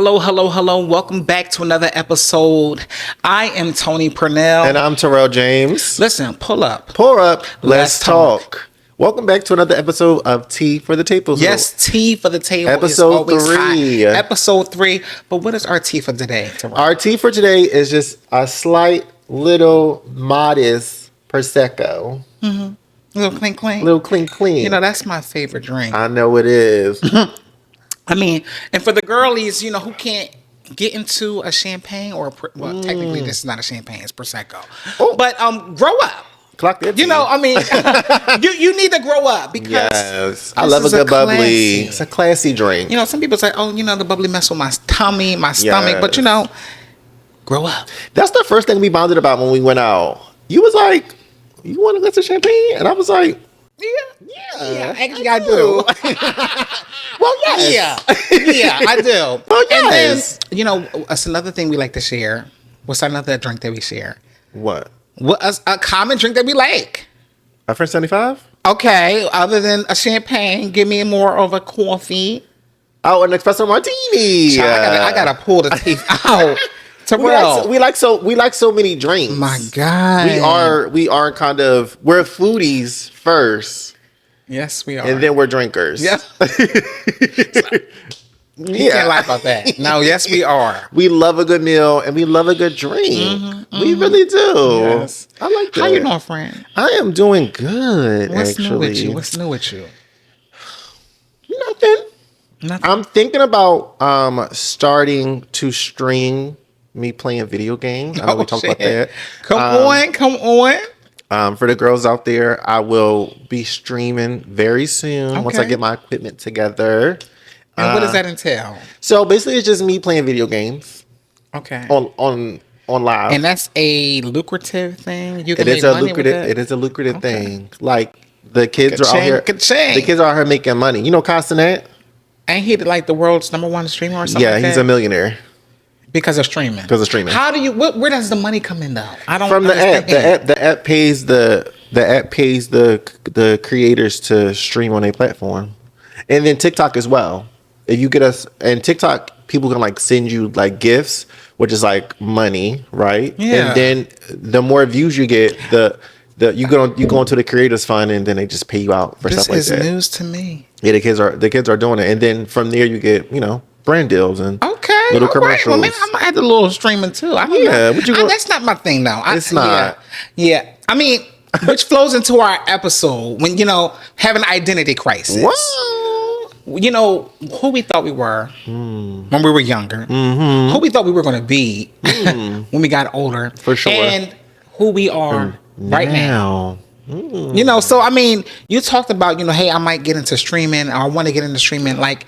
Hello, hello, hello. Welcome back to another episode. I am Tony Purnell. And I'm Terrell James. Listen, pull up. Pour up. Let's talk. Welcome back to another episode of Tea for the Table. Yes, tea for the table. Episode 3. Episode 3. But what is our tea for today, Terrell? Our tea for today is just a slight, little, modest Prosecco. Mm-hmm. Little clink clink. Little clink clink. You know, that's my favorite drink. I know it is. I mean, and for the girlies, you know, who can't get into a champagne or, technically this is not a champagne, it's Prosecco. Oh. But grow up. Clock that. You know, I mean, you need to grow up because yes, I love a good bubbly. It's a classy drink. You know, some people say, "Oh, you know, the bubbly mess with my tummy, my stomach," but you know, grow up. That's the first thing we bonded about when we went out. You was like, "You want to get some champagne?" And I was like, "Yeah, actually, I do." Well, yes. Yeah, I do. Well, yes. And then, you know, it's another thing we like to share. What's another drink that we share? What? A common drink that we like. A French 75? Okay, other than a champagne, give me more of a coffee. Oh, an espresso martini. I gotta pull the teeth out. Terrell. We like so many drinks. My God. We are kind of, we're foodies first. Yes, we are. And then we're drinkers. Yeah. You can't lie about that. No, yes, we are. We love a good meal and we love a good drink. We really do. Yes. I like that. How you doing, friend? I am doing good, What's actually. new with you? What's new with you? Nothing. I'm thinking about starting to stream me playing video games. I know we talked about that. Come on. For the girls out there, I will be streaming very soon once I get my equipment together. And what does that entail? So basically, it's just me playing video games. Okay. On live, and that's a lucrative thing. You can it is make a money lucrative. with it? It is a lucrative thing. Like the kids are out here. Ka-ching. The kids are out here making money. You know, Castanet? Ain't he like the world's #1 streamer or something? Yeah, like he's that? a millionaire because of streaming. How do you? Where does the money come in though? I don't from the understand. app. The app pays the creators to stream on a platform, and then TikTok as well. If you get us and TikTok, people can like send you like gifts, which is like money, right? Yeah. And then the more views you get, you go into the creators fund, and then they just pay you out for stuff like that. This is news to me. Yeah, the kids are doing it, and then from there you get brand deals and little commercials. Well, maybe I'm gonna add a little streaming too. I don't know. That's not my thing though. It's not. Yeah. I mean, which flows into our episode when have an identity crisis. What? You know who we thought we were when we were younger, who we thought we were going to be when we got older, for sure, and who we are right now. Mm. So I mean, you talked about hey, I might get into streaming, or I want to get into streaming. Like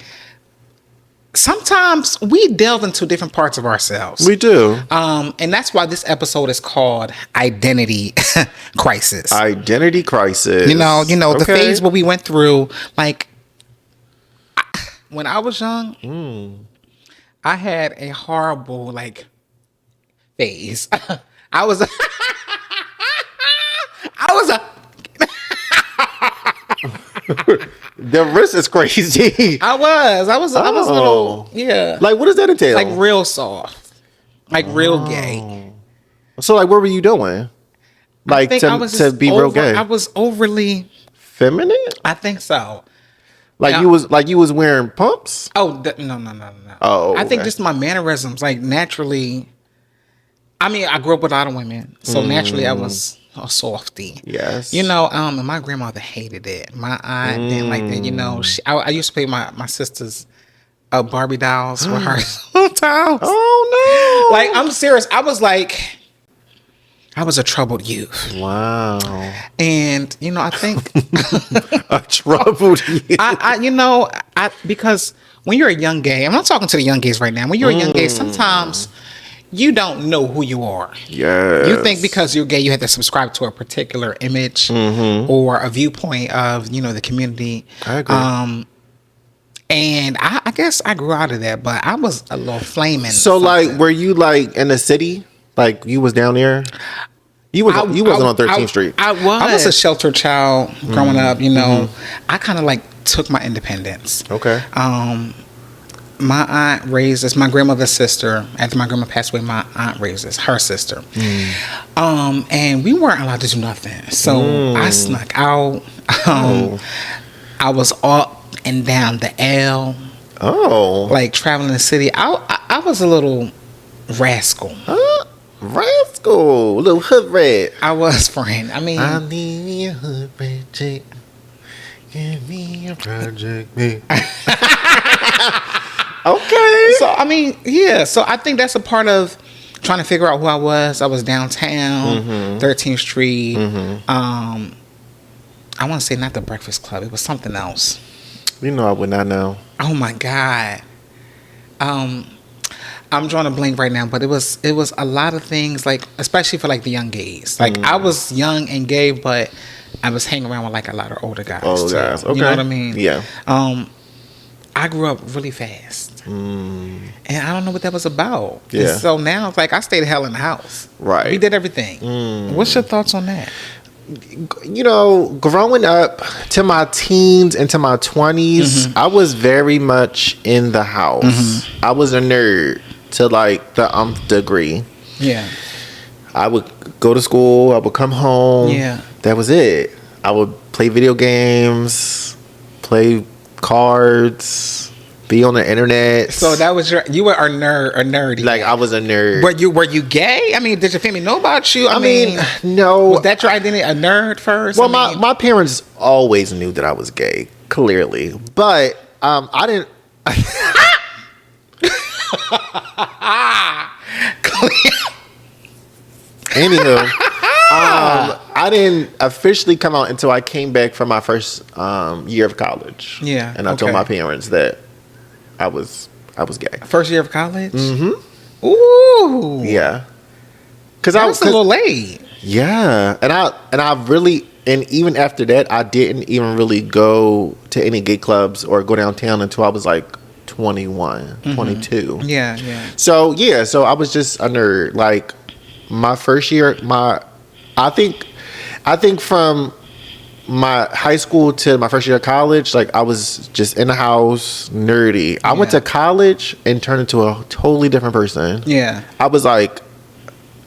sometimes we delve into different parts of ourselves. We do, and that's why this episode is called Identity Crisis. Identity Crisis. The phase where we went through, like. When I was young, I had a horrible phase. I was a the risk is crazy. I was a little Like what does that entail? Like real soft, like real gay. So like what were you doing? Like to be real gay? I was overly feminine. I think so. Like you was wearing pumps? Oh no. Oh, I think just my mannerisms, like naturally. I mean, I grew up with a lot of women, so naturally I was a softie. Yes. And my grandmother hated it. My aunt didn't like that. I used to play my sister's Barbie dolls with her sometimes. Oh no! Like I'm serious. I was a troubled youth. Wow. And, I think... a troubled youth. Because when you're a young gay, I'm not talking to the young gays right now. When you're a young gay, sometimes you don't know who you are. Yes. You think because you're gay, you have to subscribe to a particular image or a viewpoint of, the community. I agree. And I guess I grew out of that, but I was a little flaming. So, were you, in the city? Like you was down there. You wasn't on 13th Street. I was a sheltered child growing up. I kind of took my independence. Okay. my aunt raised us. My grandmother's sister. After my grandma passed away, my aunt raised us. Her sister. And we weren't allowed to do nothing. So I snuck out. I was up and down the L. Oh. Like traveling the city. I was a little rascal. Rascal. Little hood rat. I was, friend. I mean, I need me a hood rat chick. Give me a project me. Okay. So I mean, yeah. So I think that's a part of trying to figure out who I was. I was downtown, 13th Street. I want to say not the Breakfast Club. It was something else. You know I would not know. Oh my God. I'm drawing a blank right now, but it was a lot of things, like especially for like the young gays. Like I was young and gay, but I was hanging around with like a lot of older guys. Older guys. Okay. You know what I mean? Yeah. I grew up really fast, and I don't know what that was about. Yeah. And so now it's like I stayed the hell in the house. Right. We did everything. What's your thoughts on that? You know, growing up to my teens and to my 20s, I was very much in the house. I was a nerd to like the nth degree. Yeah. I would go to school. I would come home. Yeah. That was it. I would play video games, play cards, be on the internet. So that was you were a nerdy. Like I was a nerd. Were you gay? I mean, did your family know about you? I mean, no. Was that your identity? A nerd first? Well, my parents always knew that I was gay, clearly, but I didn't. Anywho, I didn't officially come out until I came back from my first year of college. Yeah, and I told my parents that I was gay. First year of college. Mm-hmm. Ooh. Yeah. Because I was a little late. Yeah, and I really, and even after that, I didn't even really go to any gay clubs or go downtown until I was like 21, 22. Yeah. So I was just a nerd. Like my first year, I think from my high school to my first year of college, like I was just in the house, nerdy. I went to college and turned into a totally different person. Yeah. I was like,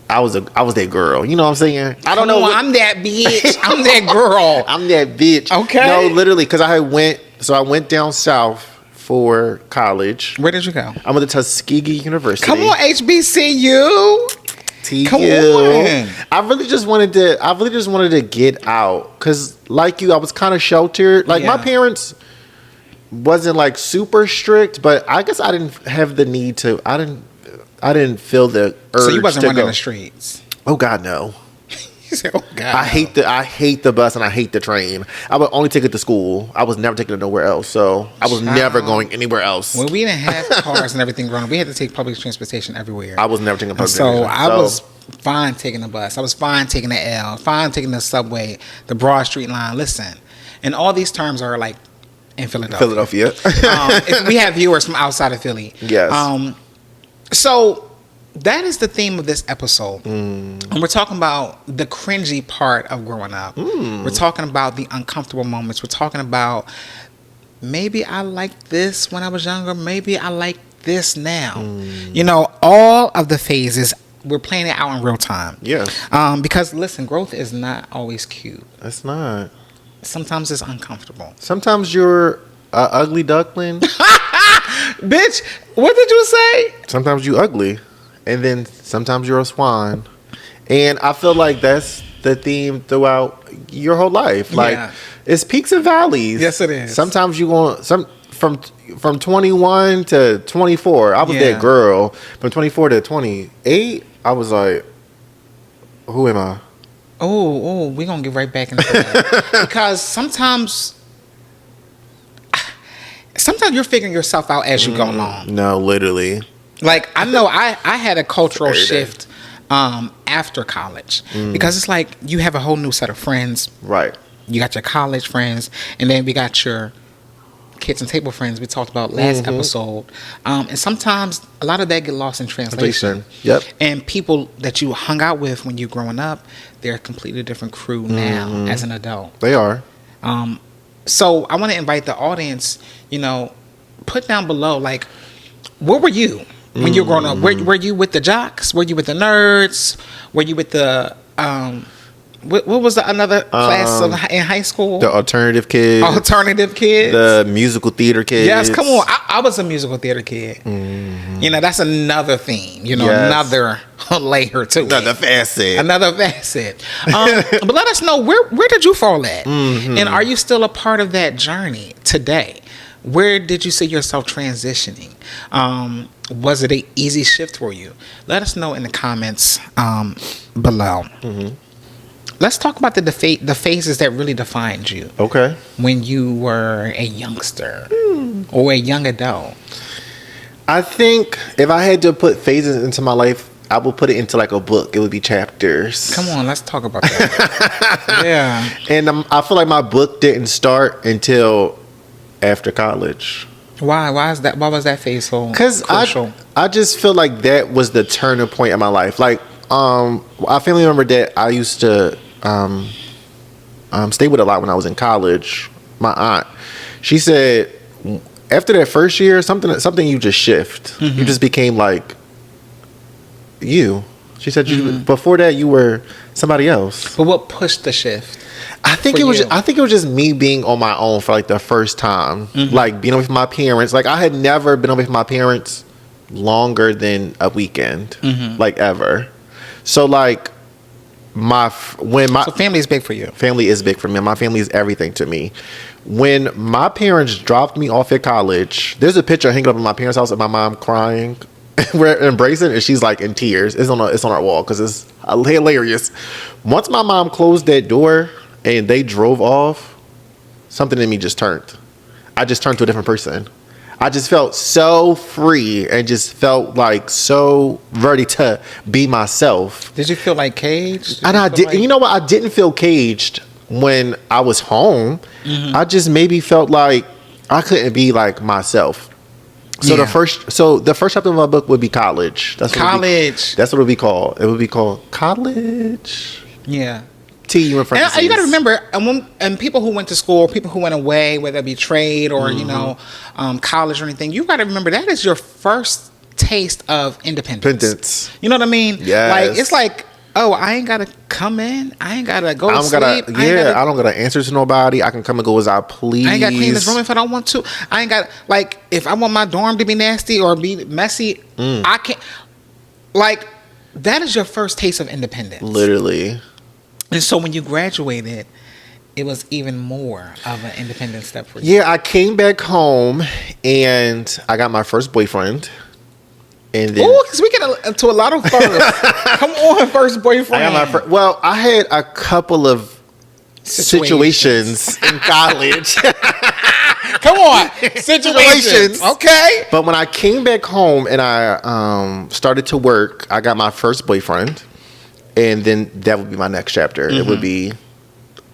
I was that girl. You know what I'm saying? I don't know. I'm that bitch. I'm that girl. I'm that bitch. Okay. No, literally, because I went down south for college. Where did you go? I went to Tuskegee University. Come on, HBCU. Come on. I really just wanted to get out because, like you, I was kind of sheltered. Like my parents wasn't like super strict, but I guess I didn't have the need to. I didn't feel the urge. So you wasn't running the streets. Oh God, no. You said, oh God. I hate the bus and I hate the train. I would only take it to school. I was never taking it nowhere else. So I was never going anywhere else. When we didn't have cars and everything growing up, we had to take public transportation everywhere. I was never taking public transportation. transportation. I was fine taking the bus. I was fine taking the L. Fine taking the subway, the Broad Street line. Listen, and all these terms are like in Philadelphia. If we have viewers from outside of Philly. Yes. So that is the theme of this episode. And we're talking about the cringy part of growing up. We're talking about the uncomfortable moments. We're talking about maybe I liked this when I was younger. Maybe I like this now. You know, all of the phases. We're playing it out in real time. Yeah. Because listen, growth is not always cute. It's not. Sometimes it's uncomfortable. Sometimes you're an ugly duckling. Bitch, what did you say? Sometimes you ugly. And then sometimes you're a swan. And I feel like that's the theme throughout your whole life. Like it's peaks and valleys. Yes, it is. Sometimes you going from 21 to 24. I was that girl. From 24 to 28, I was like, who am I? Oh, we're gonna get right back into that. Because sometimes you're figuring yourself out as you go along. No, literally. Like I know I had a cultural shift after college because it's like you have a whole new set of friends. Right. You got your college friends, and then we got your kitchen table friends we talked about last episode. And sometimes a lot of that get lost in translation. Yep. And people that you hung out with when you were growing up, they're a completely different crew now as an adult. They are. So I want to invite the audience, you know, put down below, like, Where were you when you were growing up? Were you with the jocks? Were you with the nerds? Were you with the what was the another class in high school? The alternative kids. Alternative kids. The musical theater kids. Yes, come on. I was a musical theater kid. Mm-hmm. You know, that's another theme. You know, another layer to another facet. Another facet. But let us know, where did you fall at? Mm-hmm. And are you still a part of that journey today? Where did you see yourself transitioning? Was it an easy shift for you? Let us know in the comments below. Mm-hmm. Let's talk about the phases that really defined you. Okay. When you were a youngster or a young adult. I think if I had to put phases into my life, I would put it into like a book. It would be chapters. Come on, let's talk about that. Yeah. And I feel like my book didn't start until after college. Why? Why is that? Why was that phase so crucial? I just feel like that was the turning point in my life. Like, I family remember that I used to stay with a lot when I was in college. My aunt, she said, after that first year, something you just shift. Mm-hmm. You just became like you. She said before that you were somebody else. But what pushed the shift? I think it was just me being on my own for like the first time. Mm-hmm. Like being with my parents. Like I had never been with my parents longer than a weekend. Mm-hmm. Like ever. So like so family is big for you. Family is big for me. My family is everything to me. When my parents dropped me off at college, there's a picture hanging up in my parents' house of my mom crying. We're embracing, and she's like in tears. It's on our wall because it's hilarious. Once my mom closed that door and they drove off, something in me just turned. I just turned to a different person. I just felt so free and just felt like so ready to be myself. Did you feel like caged? And I did. You know what? I didn't feel caged when I was home. Mm-hmm. I just maybe felt like I couldn't be like myself. So the first chapter of my book would be college. That's what it would be called. It would be called College. Yeah. T in parentheses. And you got to remember, and people who went to school, people who went away, whether it be trade or college or anything, you got to remember that is your first taste of independence. You know what I mean? Yes. Like it's like, oh, I ain't gotta come in. I ain't gotta go to sleep. I don't gotta answer to nobody. I can come and go as I please. I ain't gotta clean this room if I don't want to. I ain't got like if I want my dorm to be nasty or be messy, I can't. Like that is your first taste of independence. Literally. And so when you graduated, it was even more of an independent step for you. Yeah, I came back home and I got my first boyfriend. And then, because we get to a lot of firsts. Come on, first boyfriend. I had a couple of situations in college. Come on, situations. Okay. But when I came back home and I started to work, I got my first boyfriend. And then that would be my next chapter. Mm-hmm.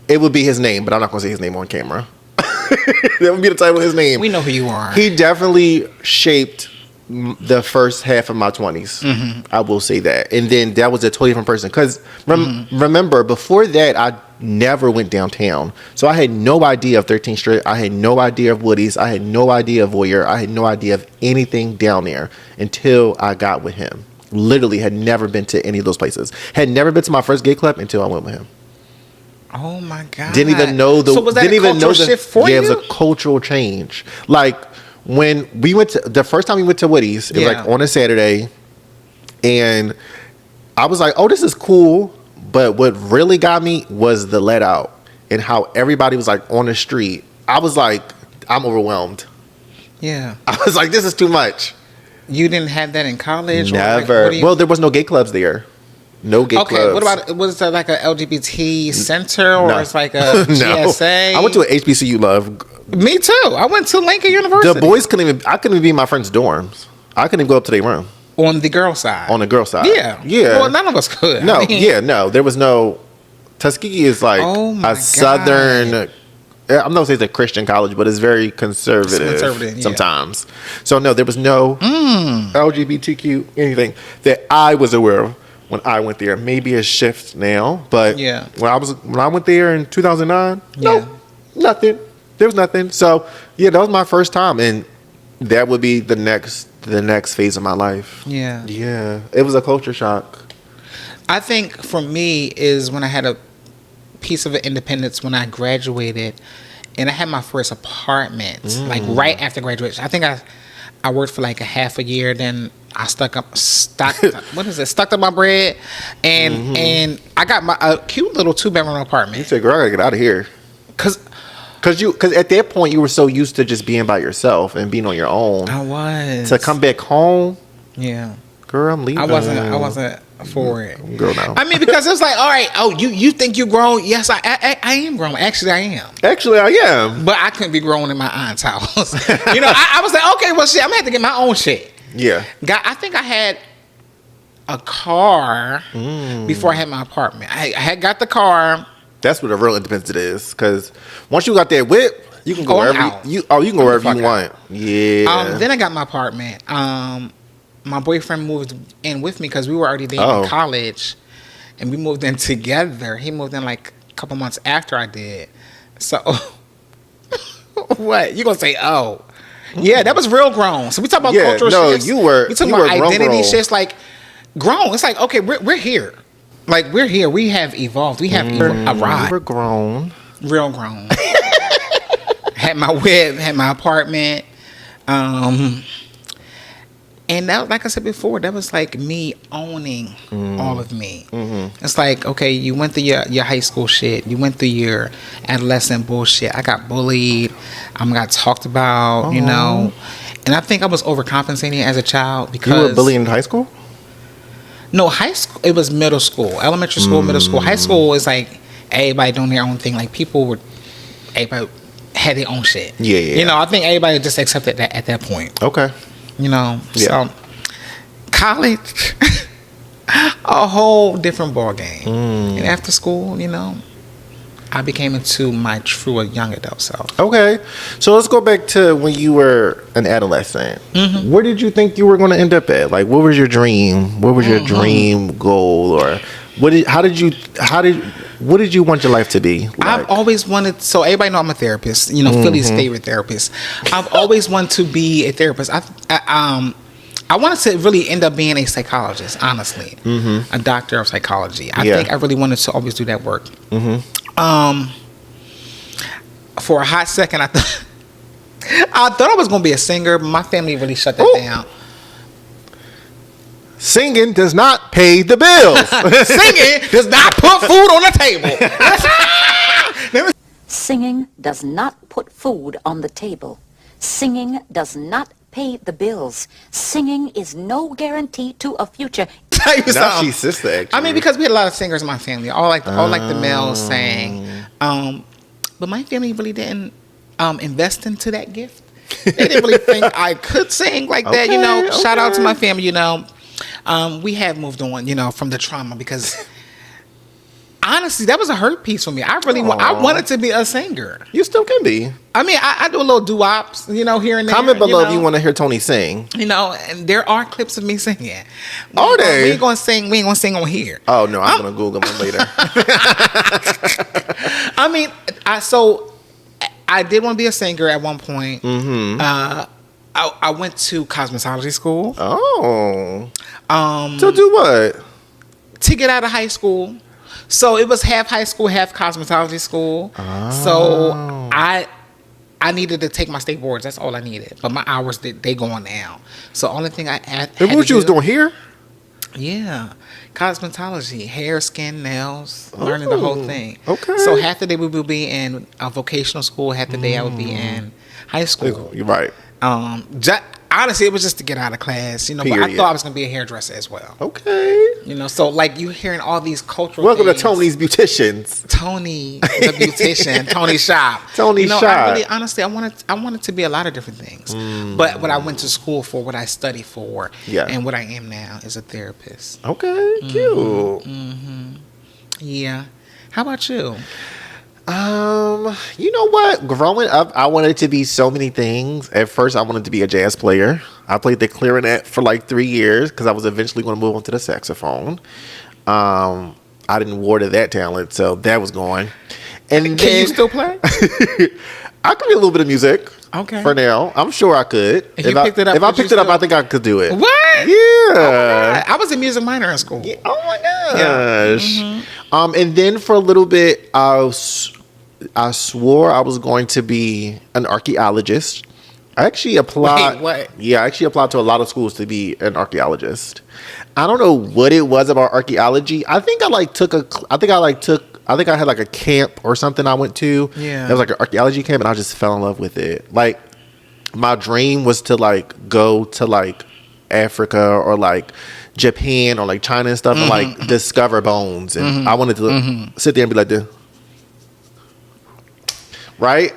It would be his name, but I'm not going to say his name on camera. That would be the title of his name. We know who you are. He definitely shaped the first half of my 20s. Mm-hmm. I will say that. And then that was a totally different person. Because remember, before that, I never went downtown. So I had no idea of 13th Street. I had no idea of Woody's. I had no idea of Voyeur. I had no idea of anything down there until I got with him. Literally had never been to any of those places. Had never been to my first gay club until I went with him. Oh my God. Didn't even know So was that a cultural shift for you? Yeah, it was a cultural change. Like when we went to the first time we went to Woody's, it was like on a Saturday, and I was like, oh, this is cool. But what really got me was the let out and how everybody was like on the street. I was like, I'm overwhelmed. Yeah. I was like, this is too much. You didn't have that in college? Never. Well, there was no gay clubs there. No gay clubs. Okay, what about, was it like a LGBT center or it's like a GSA? I went to an HBCU, love. Me too. I went to Lincoln University. The boys I couldn't even be in my friends' dorms. I couldn't even go up to their room. On the girl side? On the girl side. Yeah. Yeah. Well, none of us could. No, no. There was no... Tuskegee is like a southern... I'm not saying it's a Christian college, but it's very conservative sometimes. So no, there was no LGBTQ anything that I was aware of when I went there. Maybe a shift now, but when I went there in 2009, no, nothing. There was nothing. So yeah, that was my first time, and that would be the next phase of my life. Yeah. Yeah. It was a culture shock. I think for me is when I had a piece of independence when I graduated, and I had my first apartment like right after graduation. I think I worked for like a half a year. Then I stuck up my bread, and I got a cute little 2-bedroom apartment. You said, "Girl, I gotta get out of here," because at that point you were so used to just being by yourself and being on your own. I was to come back home. Yeah, girl, I'm leaving. I wasn't for it. Girl, no. I mean, because it was like, all right, you think you're grown? Yes, I am grown. Actually, I am. Actually, I am. But I couldn't be grown in my aunt's house. I was like, okay, well, shit, I'm gonna have to get my own shit. Yeah. I think I had a car before I had my apartment. I had got the car. That's what a real independence it is. Because once you got that whip, you can go wherever you can go wherever you want. Yeah. Then I got my apartment. My boyfriend moved in with me because we were already there in college, and we moved in together. He moved in like a couple months after I did. So, what you gonna say? Oh, yeah, that was real grown. So we talk about cultural shifts. We talk about identity shifts. Like grown. It's like, okay, we're here. Like we're here. We have evolved. We have arrived. We're grown. Real grown. Had my whip. Had my apartment. And that, like I said before, that was like me owning all of me. It's like, okay, you went through your high school shit. You went through your adolescent bullshit. I got bullied. I got talked about, And I think I was overcompensating as a child because... You were bullied in high school? No, high school, it was middle school. Elementary school, middle school. High school is like everybody doing their own thing. Like everybody had their own shit. Yeah. I think everybody just accepted that at that point. Okay. So college, a whole different ball game. And after school, I became into my true young adult self. Okay, so let's go back to when you were an adolescent. Where did you think you were going to end up at? Like, what was your dream? What was your dream goal, or what did you want your life to be? Like? I've always wanted. So everybody know I'm a therapist. Philly's favorite therapist. I've always wanted to be a therapist. I wanted to really end up being a psychologist. Honestly, a doctor of psychology. I think I really wanted to always do that work. For a hot second, I thought I was going to be a singer, but my family really shut that down. Singing does not pay the bills. Singing does not put food on the table. Singing does not put food on the table. Singing does not pay the bills. Singing is no guarantee to a future. Now she's sister, actually. I mean, because we had a lot of singers in my family. All like the males sang. But my family really didn't invest into that gift. They didn't really think I could sing like that. Shout out to my family. We have moved on, from the trauma because honestly, that was a hurt piece for me. I really I wanted to be a singer. You still can be. I mean, I do a little doo-wops, here and there. Comment below if you want to hear Tony sing. And there are clips of me singing. Are they? We ain't gonna sing on here. Oh no, I'm gonna Google them later. I mean, I did want to be a singer at one point. I went to cosmetology school. Oh. To do what? To get out of high school. So it was half high school, half cosmetology school. Oh. So I needed to take my state boards. That's all I needed. But my hours, they going down. So only thing I had and what you was doing here? Yeah. Cosmetology, hair, skin, nails, learning the whole thing. Okay. So half the day we would be in a vocational school, half the day I would be in high school. You're right. Honestly, it was just to get out of class, but I thought I was going to be a hairdresser as well. Okay. So like you hearing all these cultural Welcome things. to Tony's Beauticians. Tony, the beautician, Tony Shop. Tony Shop. I really, honestly, I wanted to be a lot of different things. But what I went to school for, what I studied for, and what I am now is a therapist. Okay, cute. Yeah. How about you? You know what? Growing up, I wanted to be so many things. At first, I wanted to be a jazz player. I played the clarinet for like 3 years because I was eventually going to move on to the saxophone. I didn't water that talent, so that was going. And can you still play? I can do a little bit of music. Okay. Purnell. I'm sure I could. If you picked it up, if I would you picked it up, I still- think I could do it. What? Yeah. I was a music minor in school. Oh my gosh. And then for a little bit, I swore I was going to be an archaeologist. I actually applied. Wait, what? Yeah, I actually applied to a lot of schools to be an archaeologist. I don't know what it was about archaeology. I think I had like a camp or something I went to. Yeah. It was like an archaeology camp, and I just fell in love with it. Like, my dream was to like go to like Africa or like Japan or like China and stuff and like discover bones. And I wanted to sit there and be like this. Right?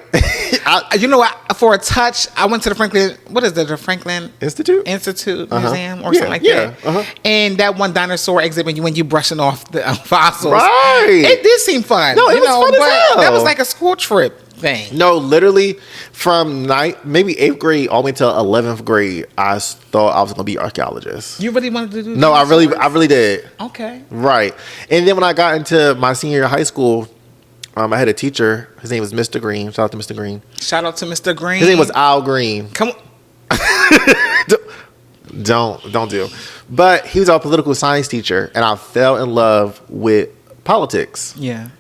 You know what? For a touch, I went to the Franklin. What is it? The Franklin Institute Museum or something like that. And that one dinosaur exhibit when you brushing off the fossils. Right. It did seem fun. No, it was fun as hell. That was like a school trip thing. No, literally from maybe 8th grade all the way till 11th grade, I thought I was going to be an archaeologist. You really wanted to do? No, I dinosaurs? really did. Okay. Right. And then when I got into my senior year of high school, I had a teacher. His name was Mr. Green. Shout out to Mr. Green. Shout out to Mr. Green. His name was Al Green. Come on. Don't do. But he was our political science teacher, and I fell in love with politics. Yeah.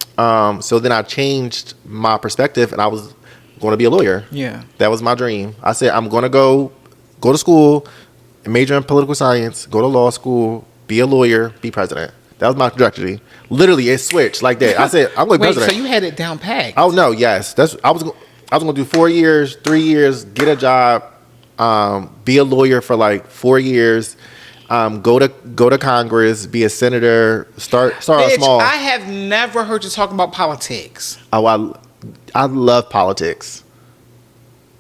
So then I changed my perspective, and I was going to be a lawyer. Yeah. That was my dream. I said, I'm going to go to school, major in political science, go to law school, be a lawyer, be president. That was my trajectory. Literally, it switched like that. I said, I'm going to be president. So you had it down packed. Oh no, yes. I was going to do 4 years, 3 years, get a job, be a lawyer for like 4 years, go to Congress, be a senator, start Bitch, small. I have never heard you talk about politics. Oh, I love politics.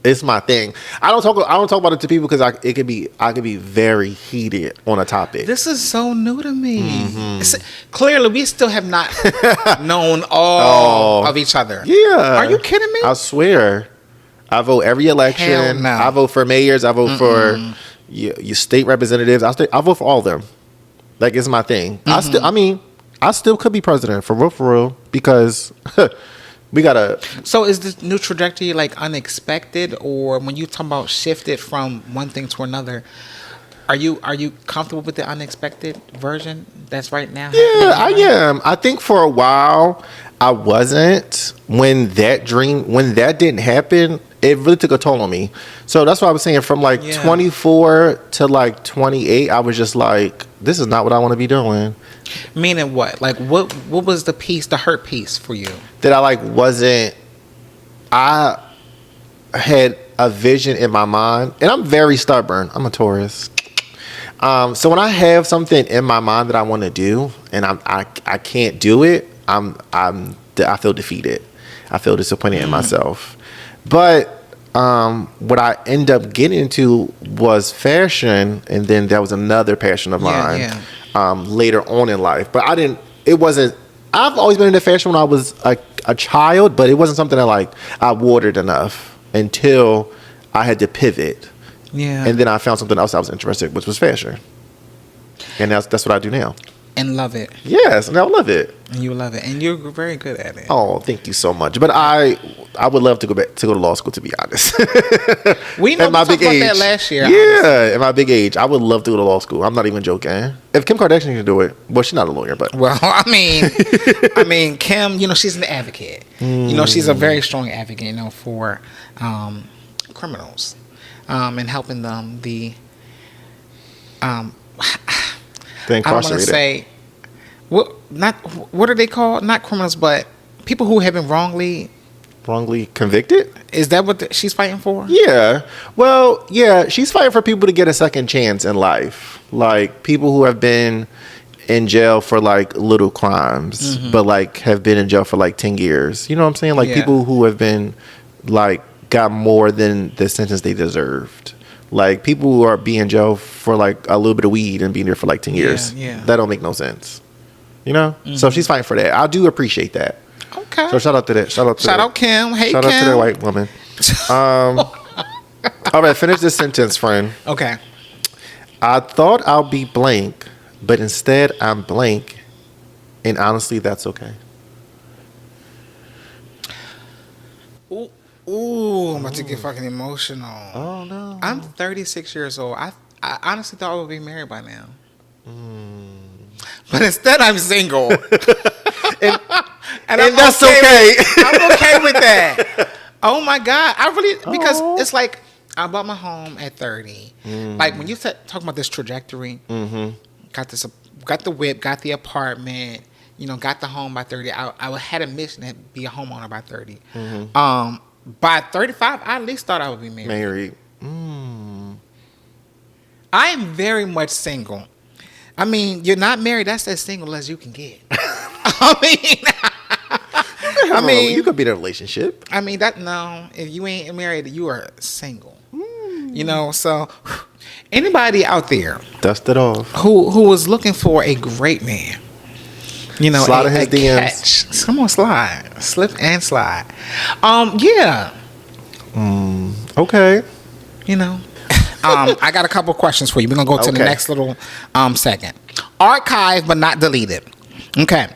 It's my thing. I don't talk about it to people because I could be very heated on a topic. This is so new to me. Clearly, we still have not known all of each other. Yeah. Are you kidding me? I swear. I vote every election. Hell no. I vote for mayors. I vote for your state representatives. I vote for all of them. Like, it's my thing. I still could be president for real because we gotta. So is this new trajectory like unexpected, or when you talk about shifted from one thing to another, are you comfortable with the unexpected version that's right now? Yeah, I am. I think for a while I wasn't. When that didn't happen, it really took a toll on me. So that's why I was saying from like 24 to like 28, I was just like, this is not what I want to be doing. Meaning what? Like what was the hurt piece for you? That I had a vision in my mind, and I'm very stubborn. I'm a Taurus. So when I have something in my mind that I want to do, and I can't do it, I feel defeated. I feel disappointed in myself. But what I end up getting into was fashion, and then that was another passion of mine. Later on in life, but I've always been into fashion when I was a child, but it wasn't something that I watered enough until I had to pivot. Yeah. And then I found something else I was interested in, which was fashion. And that's what I do now. And love it. Yes, and I love it. And you love it. And you're very good at it. Oh, thank you so much. But I would love to go to law school, to be honest. We know we talked about that last year. Yeah, at my big age, I would love to go to law school. I'm not even joking. If Kim Kardashian can do it, well, she's not a lawyer, but well, I mean, Kim, she's an advocate. She's a very strong advocate, for criminals, and helping them the I don't want to incarcerated. say what are they called? Not criminals, but people who have been wrongly convicted. Is that what she's fighting for? Yeah. Well, yeah, she's fighting for people to get a second chance in life. Like people who have been in jail for little crimes, but have been in jail for 10 years. You know what I'm saying? People who have been got more than the sentence they deserved. People who are being in jail for a little bit of weed and being there for 10 years. Yeah. That don't make no sense. So she's fighting for that. I do appreciate that. Okay. So shout out to that. Shout out Kim. Hey, shout Kim. out to that white woman. All right, finish this sentence, friend. Okay. I thought I'll be blank, but instead I'm blank, and honestly, that's okay. Ooh, I'm about to get fucking emotional. Oh no. I'm 36 years old. I honestly thought I would be married by now. But instead, I'm single. And I'm that's okay. I'm okay with that. Oh my God. I really, because it's like, I bought my home at 30. Like when you talk about this trajectory, got the whip, got the apartment, got the home by 30. I had a mission to be a homeowner by 30. By 35, I at least thought I would be married. I am very much single. I mean, you're not married. That's as single as you can get. I mean, you could be in a relationship. I mean, no. If you ain't married, you are single. So anybody out there, dust it off, who was looking for a great man, slide in his DMs. Catch. Come on, slip and slide. Yeah. Okay. I got a couple questions for you. We're gonna go to the next little segment. Archive but not deleted. Okay.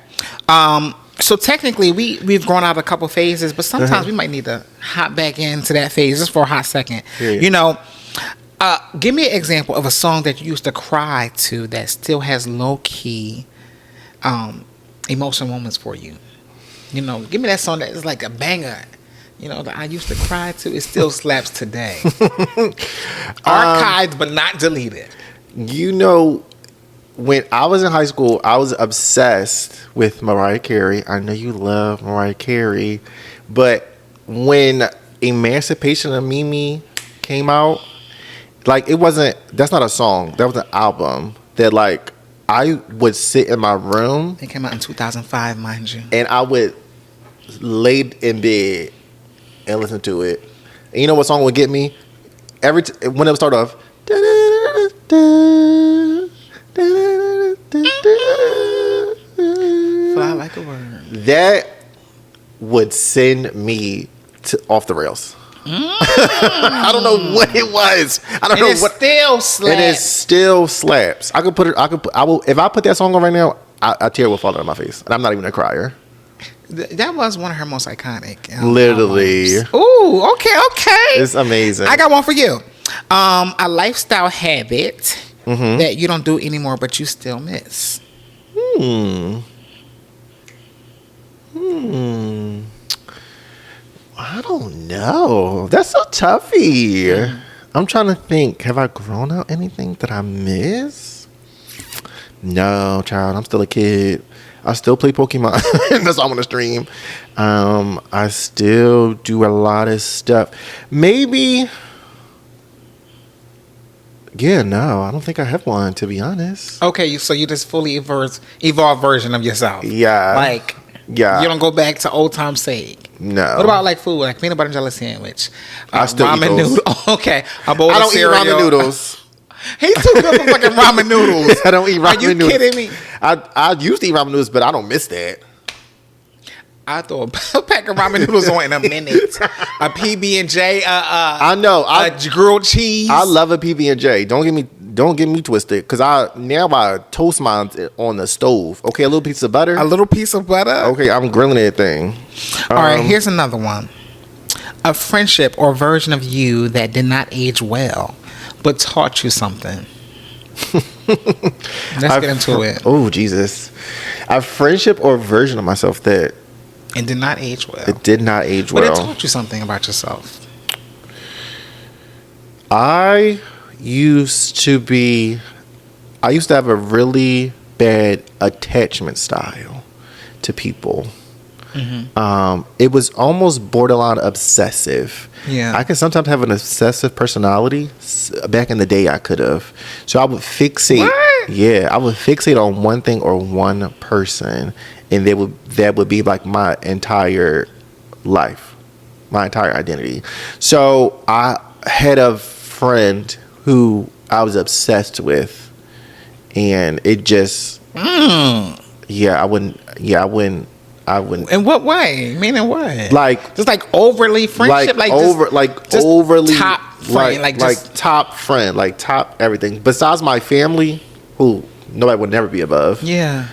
So technically, we've grown out a couple phases, but sometimes we might need to hop back into that phase just for a hot second. Give me an example of a song that you used to cry to that still has low key emotional moments for you. Give me that song that is like a banger. That I used to cry to. It still slaps today. Archived but not deleted. When I was in high school, I was obsessed with Mariah Carey. I know you love Mariah Carey, but when Emancipation of Mimi came out, like that's not a song. That was an album that like I would sit in my room. It came out in 2005, mind you. And I would lay in bed and listen to it. And you know what song would get me? When it would start off. Fly like a bird. That would send me off the rails. I don't know what it was. I don't know what. Still slaps. And it still slaps. I will. If I put that song on right now, a tear will fall out of my face, and I'm not even a crier. That was one of her most iconic. Literally. Albums. Ooh, okay. It's amazing. I got one for you. A lifestyle habit that you don't do anymore, but you still miss. I don't know. That's so toughy. I'm trying to think. Have I grown out anything that I miss? No, child. I'm still a kid. I still play Pokemon. That's all I'm on the stream. I still do a lot of stuff. Maybe. Yeah, no. I don't think I have one, to be honest. Okay, so you just fully evolved version of yourself. Yeah. Yeah. You don't go back to old time sake. No. What about like food, like peanut butter and jelly sandwich? I still ramen eat those. noodle. Okay, a bowl I don't of cereal. eat ramen noodles. He's too good for fucking ramen noodles. I don't eat ramen noodles. Are you kidding me? I used to eat ramen noodles, but I don't miss that. I throw a pack of ramen noodles on in a minute. A PB&J. I know. A grilled cheese. I love a PB&J. Don't get me twisted, because I toast mine on the stove. Okay, a little piece of butter. A little piece of butter. Okay, I'm grilling that thing. All right, here's another one. A friendship or version of you that did not age well, but taught you something. Let's get into it. Oh, Jesus. A friendship or version of myself that it did not age well. It did not age well. But it taught you something about yourself. I used to have a really bad attachment style to people. It was almost borderline obsessive. Yeah, I could sometimes have an obsessive personality. Back in the day, I could have. So I would fixate. What? Yeah, I would fixate on one thing or one person, and that would be like my entire life, my entire identity. So I had a friend who I was obsessed with, and it just I wouldn't. In what way? Meaning what? Like just like overly friendship, overly top friend, like top friend, like top everything. Besides my family, who nobody would never be above. Yeah,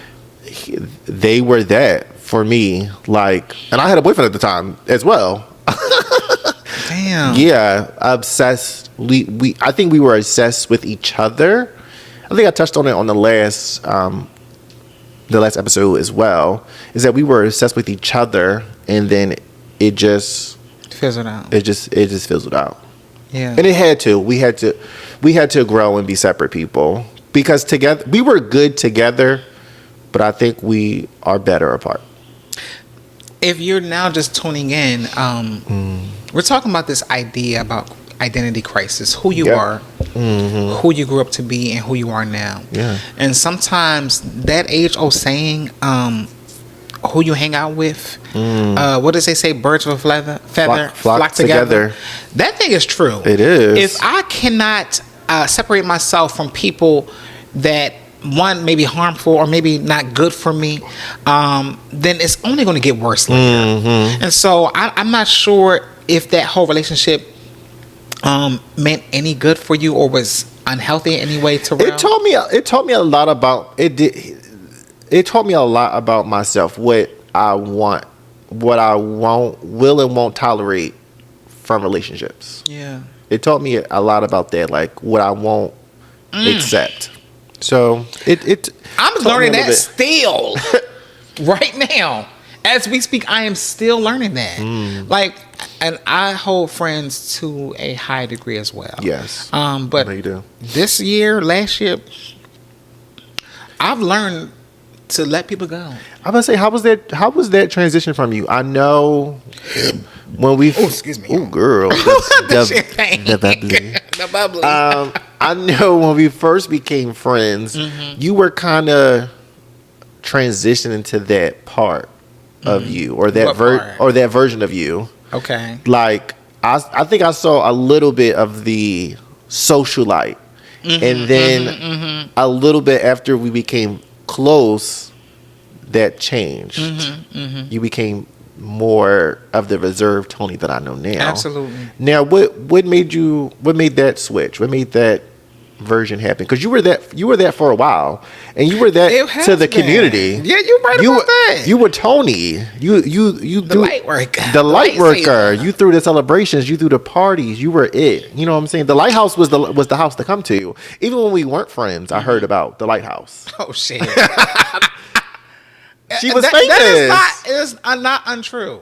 they were that for me. Like, and I had a boyfriend at the time as well. Damn. Yeah, obsessed. I think we were obsessed with each other. I think I touched on it on the last episode as well. Is that we were obsessed with each other, and then it just fizzled out. It just fizzled out. Yeah. And it had to. We had to grow and be separate people because together we were good together, but I think we are better apart. If you're now just tuning in, we're talking about this idea about identity crisis, who you are, who you grew up to be, and who you are now. Yeah. And sometimes that age-old saying, who you hang out with, what does they say? Birds of a feather flock together. That thing is true. It is. If I cannot separate myself from people that, one, maybe harmful or maybe not good for me, then it's only going to get worse later. And so I'm not sure if that whole relationship meant any good for you or was unhealthy in any way. Terrell? It taught me a lot about it taught me a lot about myself, what I want, what I will and won't tolerate from relationships. Yeah. It taught me a lot about that, like what I won't accept. So I'm learning that still right now. As we speak, I am still learning that. Like, and I hold friends to a high degree as well. Yes. But you do. last year, I've learned to let people go. I'm gonna say, how was that transition from you? I know when we. Oh, excuse me. Oh, girl. The champagne. The bubbly. The bubbly. I know when we first became friends, you were kind of transitioning to that part of you, or that that version of you. Okay. Like I think I saw a little bit of the socialite, and then a little bit after we became close, that changed. You became more of the reserved Tony that I know now. Absolutely. Now, what made that switch? What made that version happen? Because you were that for a while, and you were that to the community. Yeah, you're right about that. You were Tony. You the light worker. The light worker. You threw the celebrations. You threw the parties. You were it. You know what I'm saying? The lighthouse was the house to come to. Even when we weren't friends, I heard about the lighthouse. Oh shit. She was famous. That is not untrue.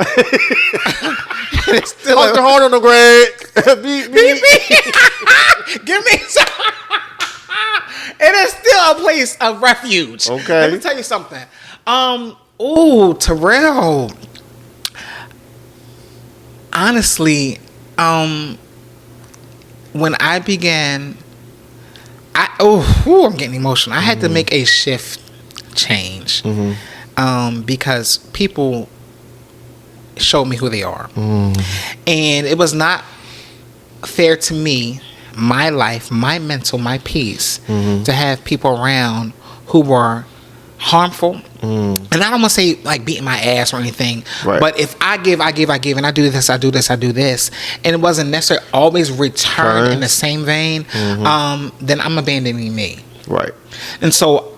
It's still Talk the hard on the grade. Beat me. Give me some. It is still a place of refuge. Okay. Let me tell you something. Terrell. Honestly, when I began, I'm getting emotional. I had to make a change. Because people showed me who they are. And it was not fair to me, my life, my mental, my peace, to have people around who were harmful. And I don't want to say like beating my ass or anything, but if I give, and I do this, and it wasn't necessarily always return in the same vein, then I'm abandoning me. Right. And so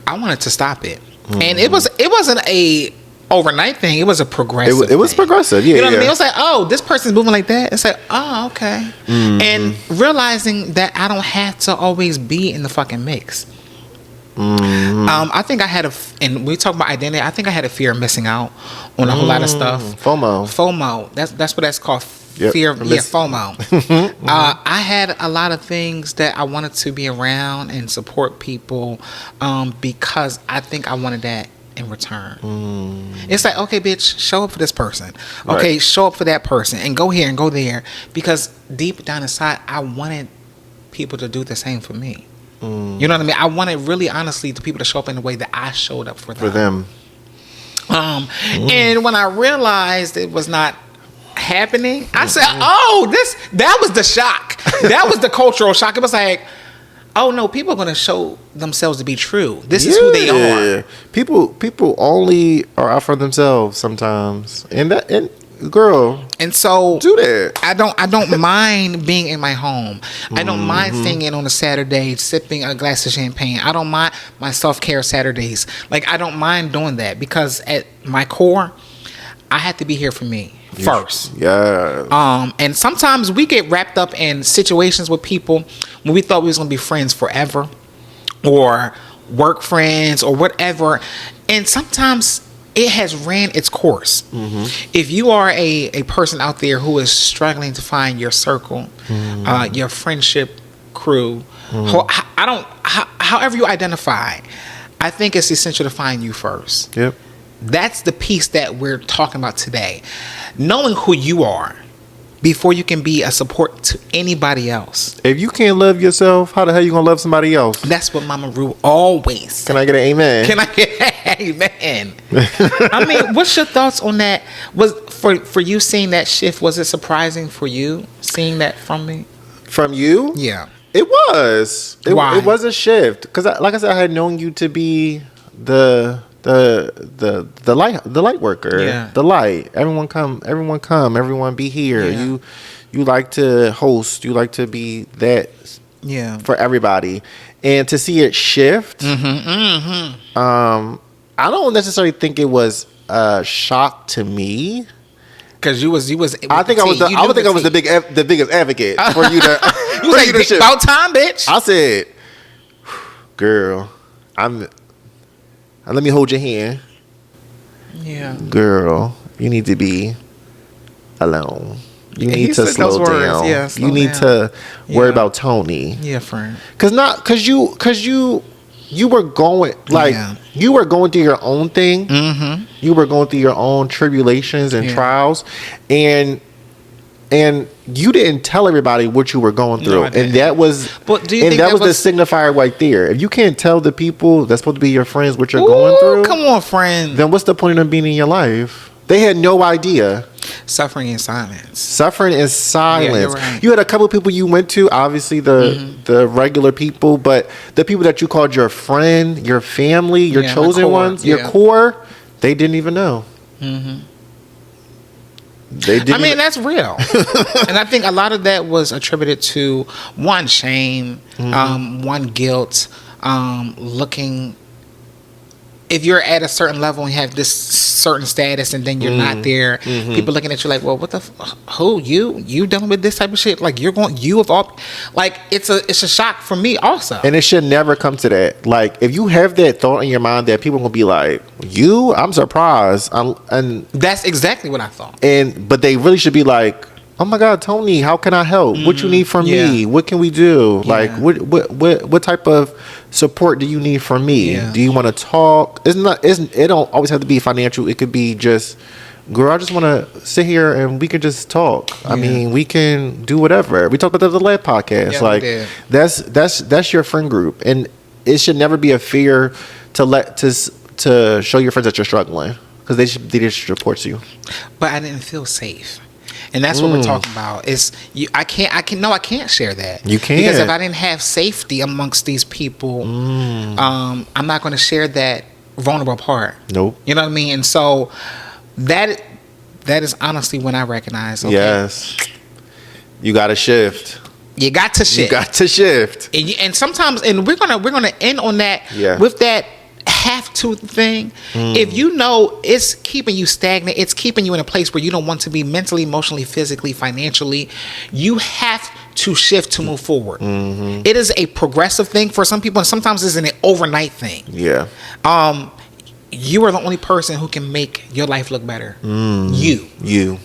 I wanted to stop it. And it wasn't a overnight thing. It was a progressive. It was thing. Progressive. Yeah, you know what I mean? It was like, oh, this person's moving like that. It's like, oh, okay. And realizing that I don't have to always be in the fucking mix. I think I had and we talk about identity. I think I had a fear of missing out on a whole lot of stuff. FOMO. That's what that's called. Fear of FOMO. I had a lot of things that I wanted to be around and support people because I think I wanted that in return. It's like, okay, bitch, show up for this person. Okay, show up for that person, and go here and go there, because deep down inside, I wanted people to do the same for me. You know what I mean? I wanted, really honestly, the people to show up in the way that I showed up for them. And when I realized it was not happening, I said, that was the shock. That was the cultural shock. It was like, oh no, people are going to show themselves to be true. This is who they are. People only are out for themselves sometimes, and girl, and so do that. I don't mind being in my home. I don't mind staying in on a Saturday sipping a glass of champagne. I don't mind my self-care Saturdays. Like, I don't mind doing that, because at my core, I had to be here for me first. Yeah. And sometimes we get wrapped up in situations with people when we thought we was gonna be friends forever, or work friends, or whatever. And sometimes it has ran its course. If you are a person out there who is struggling to find your circle, your friendship crew, however you identify, I think it's essential to find you first. Yep. That's the piece that we're talking about today. Knowing who you are before you can be a support to anybody else. If you can't love yourself, how the hell you gonna love somebody else? That's what Mama Ru always. Can I get an amen? Can I get amen? I mean, what's your thoughts on that? Was for you seeing that shift? Was it surprising for you seeing that from me? From you? Yeah, it was. Why? It was a shift because, like I said, I had known you to be the light worker. Yeah. The light. Everyone come. Everyone be here. Yeah. You like to host. You like to be that. Yeah. For everybody, and to see it shift. I don't necessarily think it was a shock to me. Because you was. I think I was the biggest advocate for you to. You was like, about time, bitch. I said, girl, let me hold your hand. Yeah. Girl, you need to be alone. You need to slow down. Yeah, you need to worry about Tony. Yeah, friend. Cause you were going you were going through your own thing. Mm-hmm. You were going through your own tribulations and trials, and you didn't tell everybody what you were going through, and that was. But do you think that was the signifier right there? If you can't tell the people that's supposed to be your friends what you're going through, come on, friend. Then what's the point of them being in your life? They had no idea. Suffering in silence. Yeah, you're right. You had a couple of people you went to, obviously the regular people, but the people that you called your friend, your family, your chosen ones, your core, they didn't even know. Mm-hmm. That's real. And I think a lot of that was attributed to one, shame, one, guilt, looking. If you're at a certain level and you have this certain status and then you're not there, people looking at you like, well, what the who you dealing with this type of shit? Like you of all, like it's a shock for me also. And it should never come to that. Like if you have that thought in your mind that people are gonna be like, I'm surprised. And that's exactly what I thought. But they really should be like, oh my God, Tony, how can I help? What you need from me? What can we do? Yeah. Like what type of support do you need from me? Yeah. Do you want to talk? It don't always have to be financial. It could be just, girl, I just want to sit here and we can just talk. Yeah. I mean, we can do whatever. We talked about that in the last podcast. Yeah, like that's your friend group, and it should never be a fear to show your friends that you're struggling, because they just support you. But I didn't feel safe. And that's what we're talking about. I can't share that. You can't. Because if I didn't have safety amongst these people, I'm not going to share that vulnerable part. Nope. You know what I mean? And so that is honestly when I recognize, okay, yes, you got to shift. You got to shift. And sometimes, and we're gonna end on that with that have to thing. If you know it's keeping you stagnant, it's keeping you in a place where you don't want to be mentally, emotionally, physically, financially, you have to shift to move forward. It is a progressive thing for some people, and sometimes it's an overnight thing. Yeah. You are the only person who can make your life look better. You.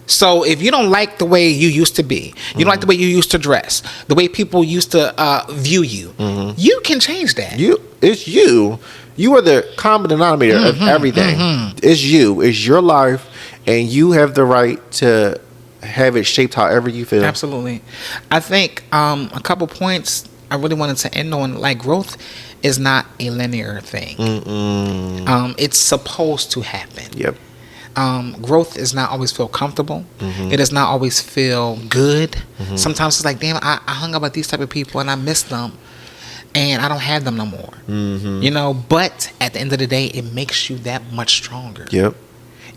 So if you don't like the way you used to be, you don't like the way you used to dress, the way people used to view you, you can change that. It's you. You are the common denominator of everything. It's you. It's your life, and you have the right to have it shaped however you feel. Absolutely. I think a couple points I really wanted to end on, like, growth is not a linear thing. It's supposed to happen. Yep. Growth does not always feel comfortable. It does not always feel good. Sometimes it's like, damn, I hung up with these type of people and I miss them, and I don't have them no more. You know, but at the end of the day, it makes you that much stronger. Yep.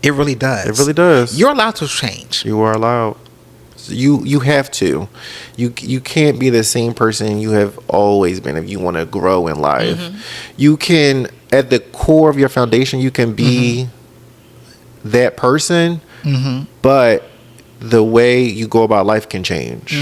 It really does. It really does. You're allowed to change. You are allowed. You have to. You can't be the same person you have always been if you want to grow in life. You can, at the core of your foundation, you can be that person, but the way you go about life can change.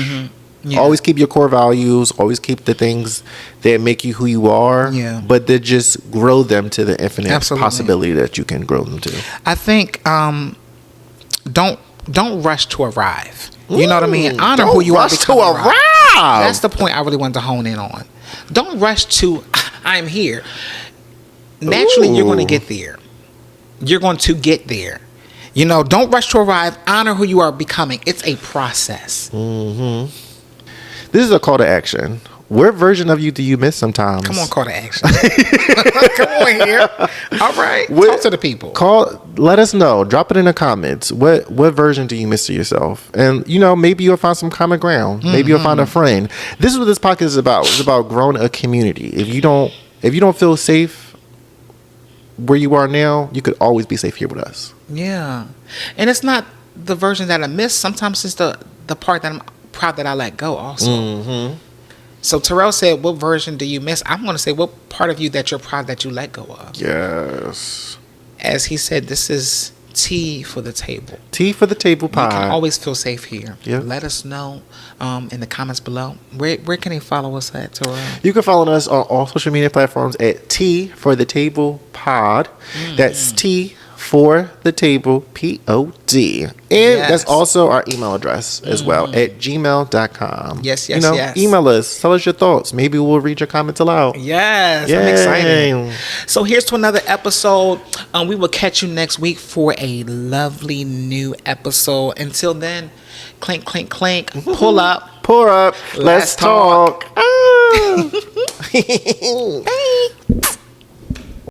Yeah. Always keep your core values. Always keep the things that make you who you are. Yeah. But then just grow them to the infinite Absolutely. possibility that you can grow them to. I think don't rush to arrive. You know what I mean? Honor Don't who you are. rush to become arrive. That's the point I really wanted to hone in on. Don't rush to I'm here. Naturally, you're going to get there. You're going to get there. You know, don't rush to arrive. Honor who you are becoming. It's a process. This is a call to action. What version of you do you miss sometimes? Come on, call to action. Come on here. All right. Talk to the people. Let us know. Drop it in the comments. What version do you miss to yourself? And you know, maybe you'll find some common ground. Maybe you'll find a friend. This is what this podcast is about. It's about growing a community. If you don't feel safe where you are now, you could always be safe here with us. Yeah. And it's not the version that I miss. Sometimes it's the part that I'm proud that I let go also. So Terrell said, what version do you miss? I'm going to say, what part of you that you're proud that you let go of? Yes. As he said, this is tea for the table. Tea for the table pie. You can always feel safe here. Yep. Let us know in the comments below. Where can he follow us at, Terrell? You can follow us on all social media platforms at Tea for the Table Pod. That's Tea for the Table Pod. And that's also our email address as well at gmail.com. Yes. Email us. Tell us your thoughts. Maybe we'll read your comments aloud. Yes, Yay. I'm excited. So here's to another episode. We will catch you next week for a lovely new episode. Until then, clink, clink, clink. Pull up. Pour up. Let's talk. Bye.